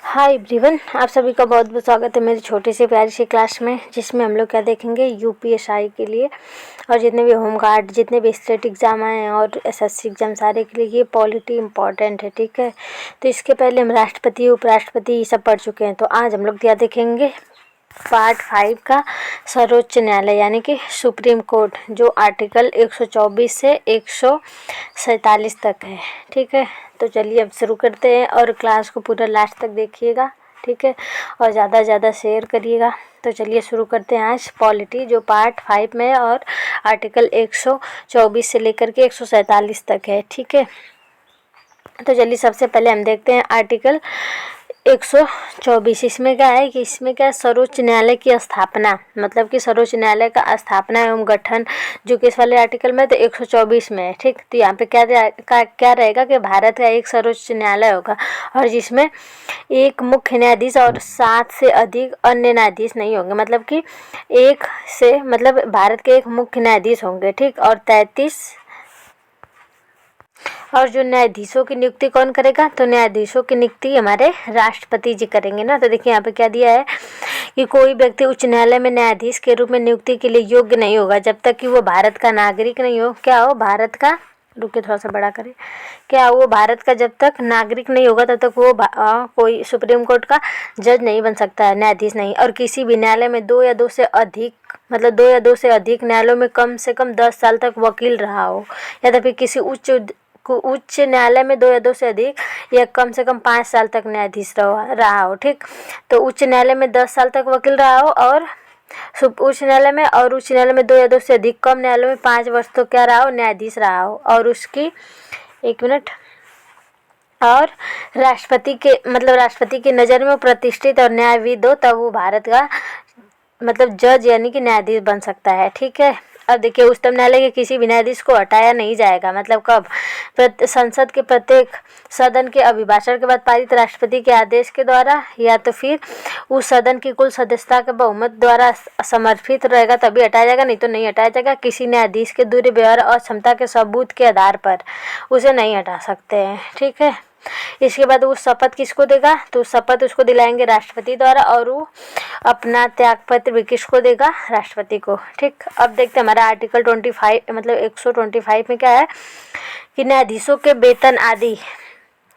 Hi everyone, आप सभी का बहुत बहुत स्वागत है मेरी छोटी सी प्यारी सी क्लास में, जिसमें हम लोग क्या देखेंगे यूपीएसआई के लिए और जितने भी होमगार्ड, जितने भी स्टेट एग्ज़ाम आए हैं और एसएससी एग्ज़ाम सारे के लिए ये पॉलिटी इम्पॉर्टेंट है। ठीक है, तो इसके पहले हम राष्ट्रपति, उपराष्ट्रपति ये सब पढ़ चुके हैं। तो आज हम लोग क्या देखेंगे, पार्ट 5 का सर्वोच्च न्यायालय यानी कि सुप्रीम कोर्ट, जो आर्टिकल 124 से 147 तक है। ठीक है, तो चलिए अब शुरू करते हैं और क्लास को पूरा लास्ट तक देखिएगा। ठीक है, और ज़्यादा से ज़्यादा शेयर करिएगा। तो चलिए शुरू करते हैं आज पॉलिटी, जो पार्ट 5 में है और आर्टिकल 124 से लेकर के 147 तक है। ठीक है, तो चलिए सबसे पहले हम देखते हैं आर्टिकल 124। इसमें क्या है कि इसमें क्या सर्वोच्च न्यायालय की स्थापना, मतलब कि सर्वोच्च न्यायालय का स्थापना एवं गठन, जो कि इस वाले आर्टिकल में तो 124 में है। ठीक, तो यहाँ पे क्या रहेगा कि भारत का एक सर्वोच्च न्यायालय होगा और जिसमें एक मुख्य न्यायाधीश और 7 से अधिक अन्य न्यायाधीश नहीं होंगे। मतलब कि मतलब भारत के एक मुख्य न्यायाधीश होंगे। ठीक, और 33 और जो न्यायाधीशों की नियुक्ति कौन करेगा, तो न्यायाधीशों की नियुक्ति हमारे राष्ट्रपति जी करेंगे ना। तो देखिए यहाँ पे क्या दिया है कि कोई व्यक्ति उच्च न्यायालय में न्यायाधीश के रूप में नियुक्ति के लिए योग्य नहीं होगा जब तक कि वो भारत का नागरिक नहीं हो। क्या हो, भारत का, रुके थोड़ा सा बड़ा करें, क्या वो भारत का जब तक नागरिक नहीं होगा तब तक वो कोई सुप्रीम कोर्ट का जज नहीं बन सकता है, न्यायाधीश नहीं। और किसी भी न्यायालय में 2 या 2 से अधिक न्यायालयों में कम से कम 10 साल तक वकील रहा हो, या तो फिर किसी उच्च न्यायालय में 2 या 2 से अधिक या कम से कम 5 साल तक न्यायाधीश रहा हो। ठीक, तो उच्च न्यायालय में 10 साल तक वकील रहा हो और उच्च न्यायालय में 2 या 2 से अधिक, कम न्यायालयों में 5 वर्ष तो क्या रहा हो, न्यायाधीश रहा हो। और उसकी और राष्ट्रपति की नज़र में प्रतिष्ठित और न्यायविद हो, तब वो भारत का मतलब जज यानी कि न्यायाधीश बन सकता है। ठीक है, अब देखिए उच्चतम न्यायालय के किसी भी न्यायाधीश को हटाया नहीं जाएगा। मतलब कब, संसद के प्रत्येक सदन के अभिभाषण के बाद पारित राष्ट्रपति के आदेश के द्वारा, या तो फिर उस सदन की कुल सदस्यता के बहुमत द्वारा समर्थित रहेगा तभी हटाया जाएगा, नहीं तो नहीं हटाया जाएगा। किसी न्यायाधीश के दुर्व्यवहार और क्षमता के सबूत के आधार पर उसे नहीं हटा सकते हैं। ठीक है, इसके बाद वो शपथ किसको देगा, तो शपथ उसको दिलाएंगे राष्ट्रपति द्वारा, और वो अपना त्यागपत्र भी किसको देगा, राष्ट्रपति को। ठीक, अब देखते हैं हमारा आर्टिकल 25 मतलब 125 में क्या है कि न्यायाधीशों के वेतन आदि।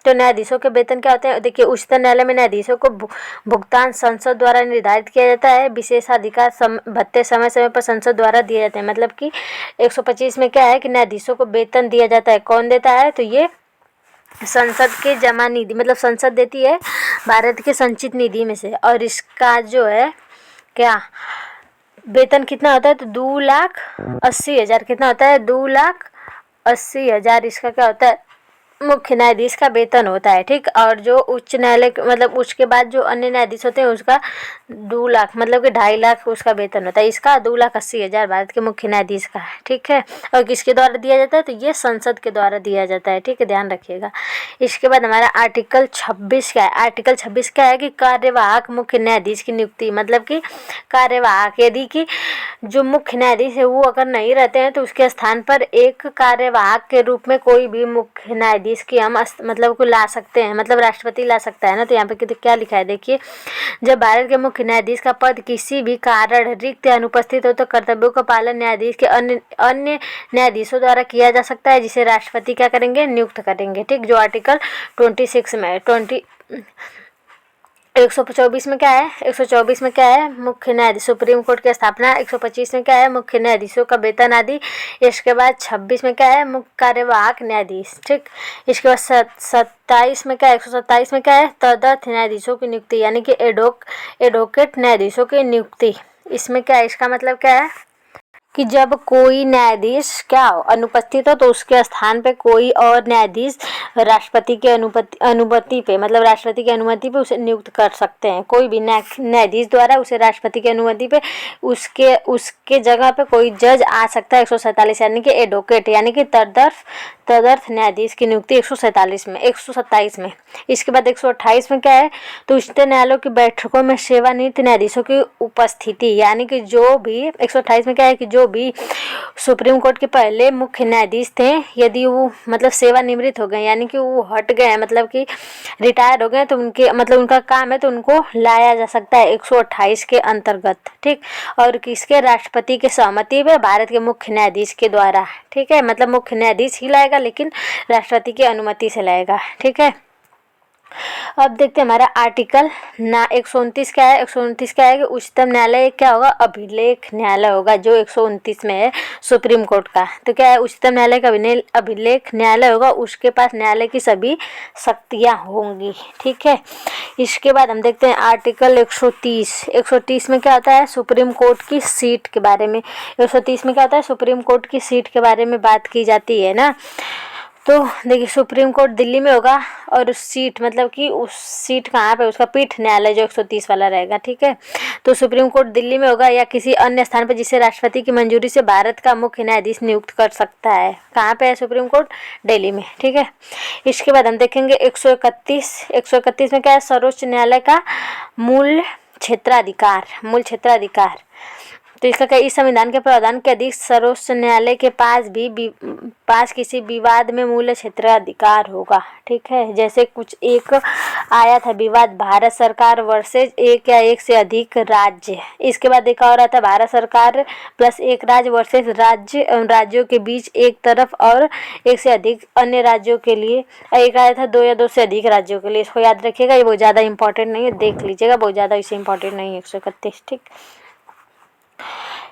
तो न्यायाधीशों के वेतन क्या होते हैं, देखिए उच्चतम न्यायालय में न्यायाधीशों को भुगतान संसद द्वारा निर्धारित किया जाता है। विशेषाधिकार भत्ते समय समय पर संसद द्वारा दिए जाते हैं। मतलब कि 125 में क्या है कि न्यायाधीशों को वेतन दिया जाता है। कौन देता है, तो ये संसद के जमा निधि, मतलब संसद देती है भारत के संचित निधि में से। और इसका जो है क्या वेतन कितना होता है, तो 2,80,000 कितना होता है, 2,80,000 इसका क्या होता है, मुख्य न्यायाधीश का वेतन होता है। ठीक, और जो उच्च न्यायालय मतलब उसके बाद जो अन्य न्यायाधीश होते हैं उसका 2 लाख मतलब कि 2.5 लाख उसका वेतन होता है। इसका 2,80,000 भारत के मुख्य न्यायाधीश का है। ठीक है, और किसके द्वारा दिया जाता है, तो ये संसद के द्वारा दिया जाता है। ठीक है, ध्यान रखिएगा। इसके बाद हमारा आर्टिकल 26 क्या है, आर्टिकल 26 क्या है कि कार्यवाहक मुख्य न्यायाधीश की नियुक्ति। मतलब कि कार्यवाहक, यदि कि जो मुख्य न्यायाधीश है वो अगर नहीं रहते हैं तो उसके स्थान पर एक कार्यवाहक के रूप में कोई भी मुख्य न्यायाधीश की हम मतलब को ला सकते हैं, मतलब राष्ट्रपति ला सकता है ना। तो यहाँ पे क्या लिखा है, देखिए, जब भारत के मुख्य न्यायाधीश का पद किसी भी कारण रिक्त या अनुपस्थित हो तो कर्तव्यों का पालन न्यायाधीश के अन्य न्यायाधीशों द्वारा किया जा सकता है, जिसे राष्ट्रपति क्या करेंगे, नियुक्त करेंगे। ठीक, जो आर्टिकल 26 में 124 में क्या है, 124 में क्या है, मुख्य न्यायाधीश सुप्रीम कोर्ट की स्थापना। 125 में क्या है, मुख्य न्यायाधीशों का वेतन आदि। इसके बाद 26 में क्या है, मुख्य कार्यवाहक न्यायाधीश। ठीक, इसके बाद 27 में क्या है, 127 में क्या है, तदर्थ न्यायाधीशों की नियुक्ति यानी कि एडवोकेट न्यायाधीशों की नियुक्ति। इसमें क्या है, इसका मतलब क्या है कि जब कोई न्यायाधीश क्या हो, अनुपस्थित हो तो उसके स्थान पे कोई और न्यायाधीश राष्ट्रपति की अनुमति पे मतलब राष्ट्रपति की अनुमति पे उसे नियुक्त कर सकते हैं। कोई भी न्यायाधीश द्वारा उसे राष्ट्रपति की अनुमति पे उसके जगह पे कोई जज आ सकता है। 147 यानी कि एडवोकेट यानी कि तदर्थ न्यायाधीश की नियुक्ति 127 में। इसके बाद 128 में क्या है, तो उच्चतम न्यायालयों की बैठकों में सेवानिवृत्त न्यायाधीशों की उपस्थिति यानी कि जो भी 128 में क्या है कि जो जो भी सुप्रीम कोर्ट के पहले मुख्य न्यायाधीश थे, यदि वो मतलब सेवानिवृत्त हो गए यानी कि वो हट गए, मतलब कि रिटायर हो गए, तो उनके मतलब उनका काम है तो उनको लाया जा सकता है 128 के अंतर्गत, ठीक। और किसके? राष्ट्रपति के सहमति में भारत के मुख्य न्यायाधीश के द्वारा, ठीक है। मतलब मुख्य न्यायाधीश ही लाएगा लेकिन राष्ट्रपति की अनुमति से लाएगा, ठीक है। अब देखते हैं हमारा आर्टिकल 129 क्या है। 129 क्या है कि उच्चतम न्यायालय क्या होगा? अभिलेख न्यायालय होगा, जो 129 में है सुप्रीम कोर्ट का। तो क्या है? उच्चतम न्यायालय का अभिलेख न्यायालय होगा, उसके पास न्यायालय की सभी शक्तियां होंगी, ठीक है। इसके बाद हम देखते हैं आर्टिकल 130। 130 में क्या होता है? सुप्रीम कोर्ट की सीट के बारे में। 130 में क्या होता है? सुप्रीम कोर्ट की सीट के बारे में बात की जाती है ना। तो देखिए सुप्रीम कोर्ट दिल्ली में होगा और उस सीट मतलब कि उस सीट कहाँ पे? उसका पीठ न्यायालय जो 130 वाला रहेगा, ठीक है। तो सुप्रीम कोर्ट दिल्ली में होगा या किसी अन्य स्थान पर जिसे राष्ट्रपति की मंजूरी से भारत का मुख्य न्यायाधीश नियुक्त कर सकता है। कहाँ पे है सुप्रीम कोर्ट? दिल्ली में, ठीक है। इसके बाद हम देखेंगे 131। 131 में क्या है? सर्वोच्च न्यायालय का मूल क्षेत्राधिकार। मूल क्षेत्राधिकार तो इसका क्या? इस संविधान के प्रावधान के अधिक सर्वोच्च न्यायालय के पास किसी विवाद में मूल क्षेत्राधिकार होगा, ठीक है। जैसे कुछ एक आया था विवाद, भारत सरकार वर्सेज एक या एक से अधिक राज्य। इसके बाद एक और आता भारत सरकार प्लस एक राज्य वर्सेज राज्यों के बीच एक तरफ और एक से अधिक अन्य राज्यों के लिए। एक आया था दो या दो से अधिक राज्यों के लिए। इसको याद रखिएगा, ये बहुत ज़्यादा इंपॉर्टेंट नहीं है, देख लीजिएगा, बहुत ज़्यादा इसे इंपॉर्टेंट नहीं है 131, ठीक।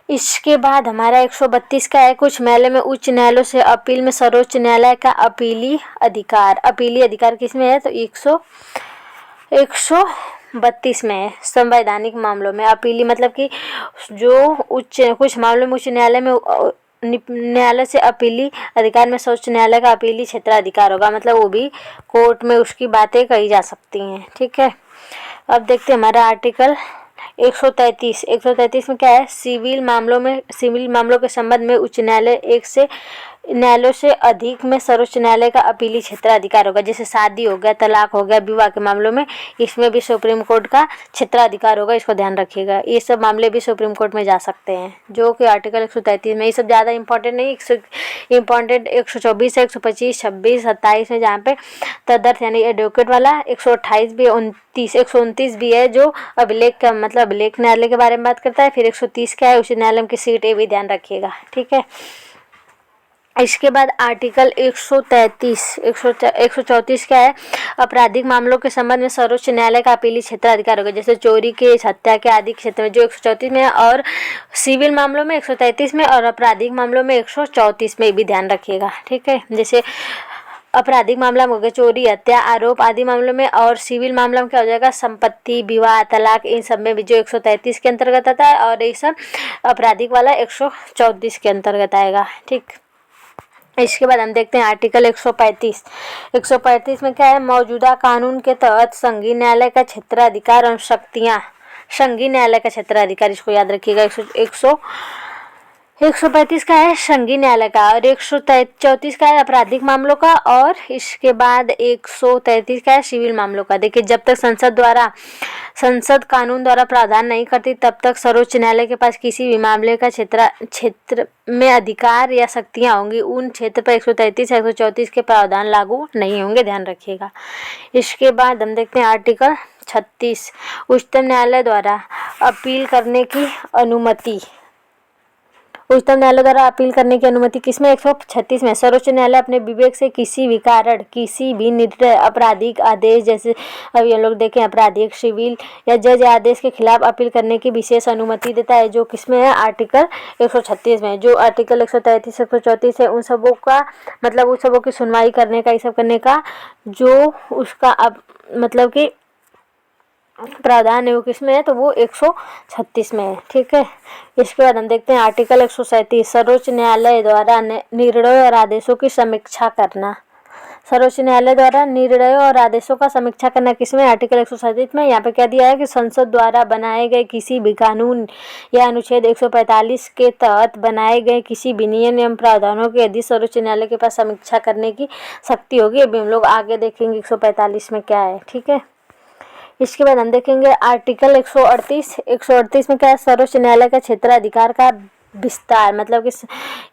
इसके बाद हमारा 132 का है कुछ न्यायालय में उच्च न्यायालयों से अपील में सर्वोच्च न्यायालय का अपीली अधिकार। अपीली अधिकार किसमें है? तो 132 में है। संवैधानिक मामलों में अपीली मतलब कि जो कुछ मामलों में उच्च न्यायालय से अपीली अधिकार में सर्वोच्च न्यायालय का अपीली क्षेत्राधिकार होगा, मतलब वो भी कोर्ट में उसकी बातें कही जा सकती हैं, ठीक है। अब देखते हैं हमारा आर्टिकल 133। 133 में क्या है? सिविल मामलों के संबंध में उच्च न्यायालयों से अधिक में सर्वोच्च न्यायालय का अपीली क्षेत्राधिकार होगा। जैसे शादी हो गया, तलाक हो गया, विवाह के मामलों में इसमें भी सुप्रीम कोर्ट का क्षेत्राधिकार होगा, इसको ध्यान रखिएगा। ये सब मामले भी सुप्रीम कोर्ट में जा सकते हैं, जो कि आर्टिकल 133 में। ये सब ज़्यादा इंपॉर्टेंट नहीं, इंपॉर्टेंट 124 है, 125, 26, 27 है जहाँ पे तदर्थ यानी एडवोकेट वाला। 128 भी, 129 भी है जो अभिलेख का मतलब अभिलेख न्यायालय के बारे में बात करता है। फिर 130 क्या है? उच्च न्यायालय की सीट, ये भी ध्यान रखिएगा, ठीक है। इसके बाद आर्टिकल 134 क्या है? आपराधिक मामलों के संबंध में सर्वोच्च न्यायालय का अपीली क्षेत्राधिकार होगा। जैसे चोरी के, हत्या के आदि क्षेत्र में, जो 134 में है, और सिविल मामलों में 133 में, और आपराधिक मामलों में 134 में भी ध्यान रखिएगा, ठीक है। जैसे आपराधिक मामला में हो गया चोरी, हत्या, आरोप आदि मामलों में, और सिविल मामला में क्या हो जाएगा? संपत्ति, विवाह, तलाक, इन सब में भी जो 133 के अंतर्गत आता है, और ये सब आपराधिक वाला 134 के अंतर्गत आएगा, ठीक। इसके बाद हम देखते हैं आर्टिकल 135। 135 में क्या है? मौजूदा कानून के तहत संघीय न्यायालय का क्षेत्राधिकार और शक्तियाँ। संघीय न्यायालय का क्षेत्राधिकार, इसको याद रखिएगा। 135 का है संघीय न्यायालय का, और 134 का है आपराधिक मामलों का, और इसके बाद 133 का है सिविल मामलों का। देखिए जब तक संसद कानून द्वारा प्रावधान नहीं करती तब तक सर्वोच्च न्यायालय के पास किसी भी मामले का क्षेत्र में अधिकार या शक्तियां होंगी। उन क्षेत्र पर 133 134 के प्रावधान लागू नहीं होंगे, ध्यान रखिएगा। इसके बाद हम देखते हैं आर्टिकल 36। उच्चतम न्यायालय द्वारा अपील करने की अनुमति। उच्चतम न्यायालय द्वारा अपील करने की अनुमति किसमें? 136 में। सर्वोच्च न्यायालय अपने विवेक से किसी भी कारण, किसी भी निर्णय, आपराधिक आदेश, जैसे अभी हम लोग देखें आपराधिक, सिविल या जज आदेश के खिलाफ अपील करने की विशेष अनुमति देता है, जो किसमें है? आर्टिकल 136 में। जो आर्टिकल 133 134 है उन सबों का मतलब उन सबों की सुनवाई करने का, ये सब करने का जो उसका अब मतलब कि प्रावधान है वो किसमें है? तो वो 136 में है, ठीक है। इसके बाद हम देखते हैं आर्टिकल 137। सर्वोच्च न्यायालय द्वारा निर्णय और आदेशों की समीक्षा करना। सर्वोच्च न्यायालय द्वारा निर्णयों और आदेशों का समीक्षा करना किसमें? आर्टिकल 137 में। यहाँ पे क्या दिया है कि संसद द्वारा बनाए गए किसी भी कानून या अनुच्छेद 145 के तहत बनाए गए किसी भी नियम एवं प्रावधानों की यदि सर्वोच्च न्यायालय के पास समीक्षा करने की शक्ति होगी। अभी हम लोग आगे देखेंगे 145 में क्या है, ठीक है। इसके बाद हम देखेंगे आर्टिकल 138। 138 में क्या है? सर्वोच्च न्यायालय का क्षेत्राधिकार का विस्तार, मतलब कि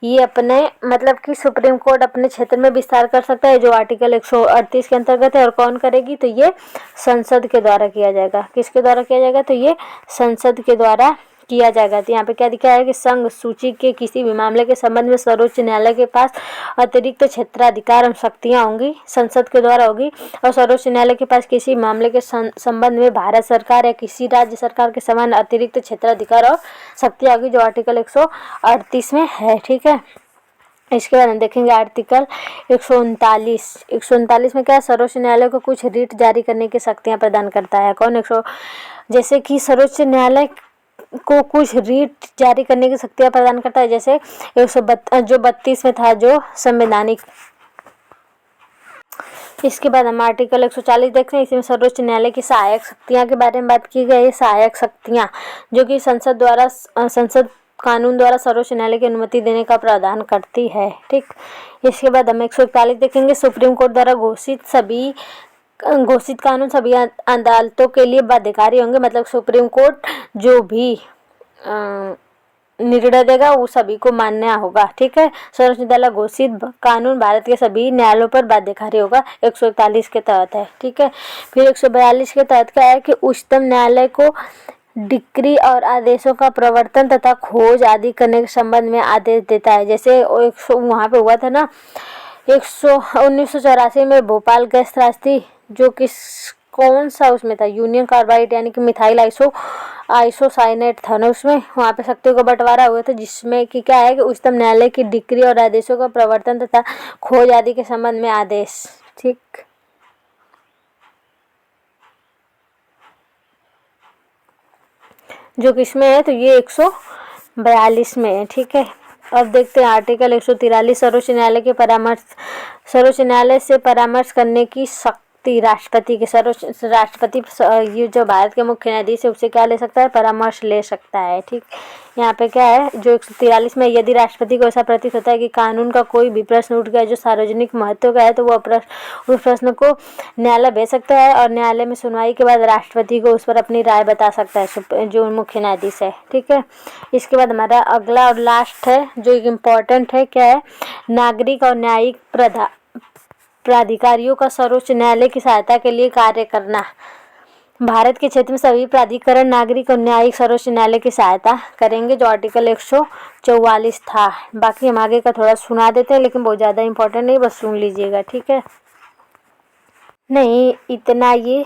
ये अपने मतलब कि सुप्रीम कोर्ट अपने क्षेत्र में विस्तार कर सकता है, जो आर्टिकल 138 के अंतर्गत है। और कौन करेगी, तो ये संसद के द्वारा किया जाएगा। किसके द्वारा किया जाएगा, तो ये संसद के द्वारा किया जाएगा। तो यहाँ पे क्या दिखा है कि संघ सूची के किसी भी मामले के संबंध में सर्वोच्च न्यायालय के पास अतिरिक्त क्षेत्राधिकार और शक्तियाँ होंगी, संसद के द्वारा होगी। और सर्वोच्च न्यायालय के पास किसी मामले के संबंध में भारत सरकार या किसी राज्य सरकार के समान अतिरिक्त क्षेत्राधिकार और शक्तियाँ होगी, जो आर्टिकल 138 में है। ठीक है, इसके बाद हम देखेंगे आर्टिकल 139 में क्या, सर्वोच्च न्यायालय को कुछ रीट जारी करने की शक्तियां प्रदान करता है। कौन, जैसे कि सर्वोच्च न्यायालय को कुछ रीट जारी करने की शक्तियां प्रदान करता है, जैसे 132 में था जो संवैधानिक। इसके बाद हम आर्टिकल 140 देखते हैं। इसमें सर्वोच्च न्यायालय की सहायक शक्तियां के बारे में बात की गई है। सहायक शक्तियां जो कि संसद कानून द्वारा सर्वोच्च न्यायालय की अनुमति देने का प्रावधान करती है। ठीक, इसके बाद हम 141 देखेंगे। सुप्रीम कोर्ट द्वारा घोषित कानून सभी अदालतों के लिए बाध्यकारी होंगे, मतलब सुप्रीम कोर्ट जो भी निर्णय देगा वो सभी को मान्य होगा। ठीक है, सर्वोच्च न्यायालय घोषित कानून भारत के सभी न्यायालयों पर बाध्यकारी होगा, 141 के तहत है। ठीक है, फिर 142 के तहत क्या है कि उच्चतम न्यायालय को डिक्री और आदेशों का प्रवर्तन तथा खोज आदि करने के संबंध में आदेश देता है। जैसे वहाँ पे हुआ था ना 1984 में भोपाल गैस त्रासदी, जो कि कौन सा उसमें था, यूनियन कार्बाइड यानी कि मिथाइल आइसोसाइनेट था ना, उसमें वहाँ पे शक्तियों का बंटवारा हुआ था, जिसमें कि क्या है कि उच्चतम न्यायालय की डिक्री और आदेशों का प्रवर्तन तथा खोज आदि के संबंध में आदेश। ठीक, जो किसमें है, तो ये 142 में है। ठीक है, अब देखते हैं आर्टिकल 143 सर्वोच्च न्यायालय से परामर्श करने की शक्ति राष्ट्रपति के। राष्ट्रपति ये जो भारत के मुख्य न्यायाधीश है उससे क्या ले सकता है, परामर्श ले सकता है। ठीक, यहाँ पे क्या है जो 143 में, यदि राष्ट्रपति को ऐसा प्रतीत होता है कि कानून का कोई भी प्रश्न उठ गया जो सार्वजनिक महत्व का है, तो वो उस प्रश्न को न्यायालय भेज सकता है और न्यायालय में सुनवाई के बाद राष्ट्रपति को उस पर अपनी राय बता सकता है जो मुख्य न्यायाधीश है। ठीक है, इसके बाद हमारा अगला और लास्ट है जो एक इम्पॉर्टेंट है, क्या है, नागरिक और न्यायिक प्राधिकारियों का सर्वोच्च न्यायालय की सहायता के लिए कार्य करना। भारत के क्षेत्र में सभी प्राधिकरण नागरिक और न्यायिक सर्वोच्च न्यायालय की सहायता करेंगे, जो आर्टिकल 144 था। बाकी हम आगे का थोड़ा सुना देते हैं, लेकिन बहुत ज़्यादा इंपॉर्टेंट नहीं, बस सुन लीजिएगा। ठीक है, नहीं इतना ये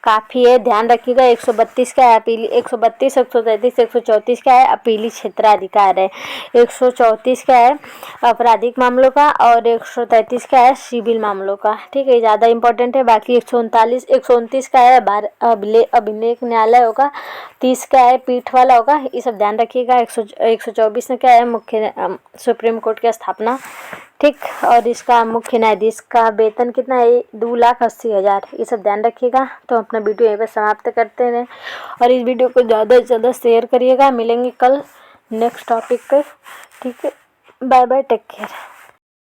काफ़ी है, ध्यान रखिएगा। 132 का है अपीली, 132, 133, 134 का है अपीली क्षेत्राधिकार है, 134 का है आपराधिक मामलों का और 133 का है सिविल मामलों का। ठीक है, ज़्यादा इंपॉर्टेंट है। बाकी 129 का है अभिलेख न्यायालय होगा, 30 का है पीठ वाला होगा, ये सब ध्यान रखिएगा। 124 में क्या है, मुख्य सुप्रीम कोर्ट की स्थापना। ठीक, और इसका मुख्य न्यायाधीश का वेतन कितना है, 2,80,000, ये सब ध्यान रखिएगा। तो अपना वीडियो यहीं पर समाप्त करते हैं और इस वीडियो को ज़्यादा से ज़्यादा शेयर करिएगा। मिलेंगे कल नेक्स्ट टॉपिक पे। ठीक है, बाय बाय, टेक केयर।